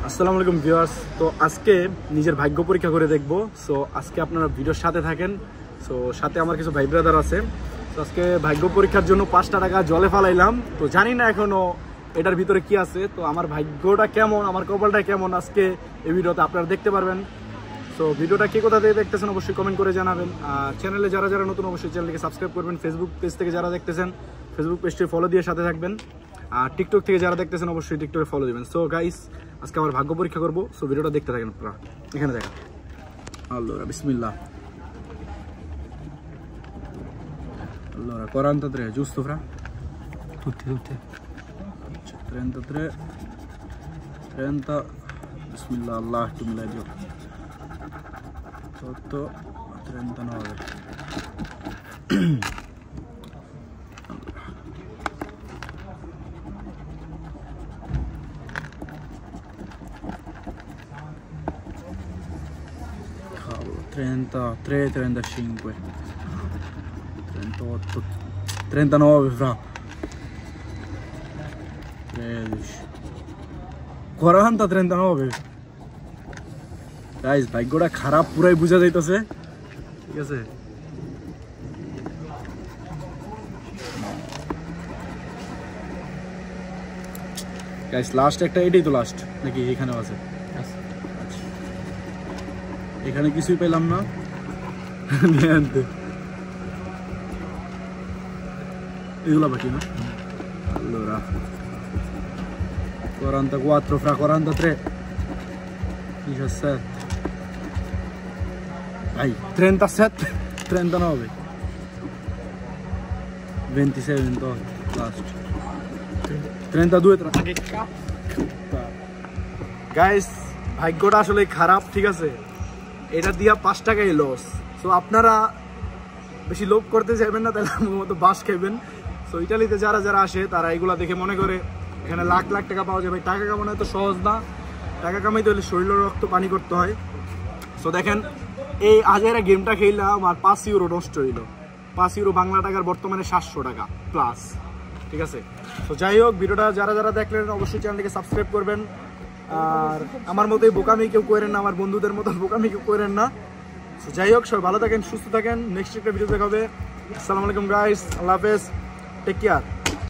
আসসালামু আলাইকুম ভিউয়ার্স। তো আজকে নিজের ভাগ্য পরীক্ষা করে দেখব। সো আজকে আপনারা ভিডিওর সাথে থাকেন। সো সাথে আমার কিছু ভাই ব্রাদার আছে। তো আজকে ভাগ্য পরীক্ষার জন্য 5টা টাকা জলে ফালাইলাম। তো জানি না এখনো এটার ভিতরে কি আছে। তো আমার ভাগ্যটা কেমন, আমার কপালটা কেমন আজকে এই ভিডিওতে আপনারা দেখতে পারবেন। সো ভিডিওটা কে কোথা থেকে দেখতেছেন অবশ্যই কমেন্ট করে জানাবেন। আর চ্যানেলে যারা যারা নতুন অবশ্যই চ্যানেলকে সাবস্ক্রাইব করবেন। ফেসবুক পেজ থেকে যারা দেখতেছেন ফেসবুক পেজটি ফলো দিয়ে সাথে থাকবেন। আর টিকটক থেকে যারা দেখতেছেন অবশ্যই টিকটকে ফলো দিবেন। সো গাইস আজকে আমার ভাগ্য পরীক্ষা করবো। সো ভিডিওটা দেখতে থাকেন আপনারা। এখানে দেখেন আল্লাহ বিসমিল্লাহ। Allora 43 giusto fra? Tutti 33 30 bismillah Allah tu miladio 8 39 33 35 38 39 fra 13 40 39 guys ভাগ্যটা খারাপ পুরাই বুঝা যাইতেছে। ঠিক আছে গাইস লাস্ট একটা, এটাই তো লাস্ট নাকি এখানেও আছে? এখানে কিছুই পেলাম না। এগুলো বাকি না। Allora 44 fra 43 17 vai 37 39 26 28 last 32 guys ভাগ্যটা আসলে খারাপ। ঠিক আছে এটা দিয়া 5 টাকাই লস। সো আপনারা বেশি লোভ করতে যাবেন না, তাহলে আমার মতো বাস খাইবেন। সো ইটালিতে যারা যারা আসে তারা এগুলা দেখে মনে করে এখানে লাখ লাখ টাকা পাওয়া যাবে। টাকা কামানো এত সহজ না। টাকা কামাইতে হলে শরীরের রক্ত পানি করতে হয়। সো দেখেন এই আজেরা গেমটা খেললাম আমার 5 ইউরো নষ্ট হইল। 5 ইউরো বাংলা টাকার বর্তমানে 700 টাকা প্লাস। ঠিক আছে তো যাই হোক, ভিডিওটা যারা যারা দেখলেন অবশ্যই চ্যানেলটিকে সাবস্ক্রাইব করবেন। আর আমার মতোই বোকামি কেউ করেন না, আমার বন্ধুদের মতো বোকামি কেউ করেন না। তো যাই হোক, সবাই ভালো থাকেন, সুস্থ থাকেন। নেক্সট একটা ভিডিও দেখা হবে। আসসালামু আলাইকুম গাইস, আল্লাহ হাফেজ, টেক কেয়ার।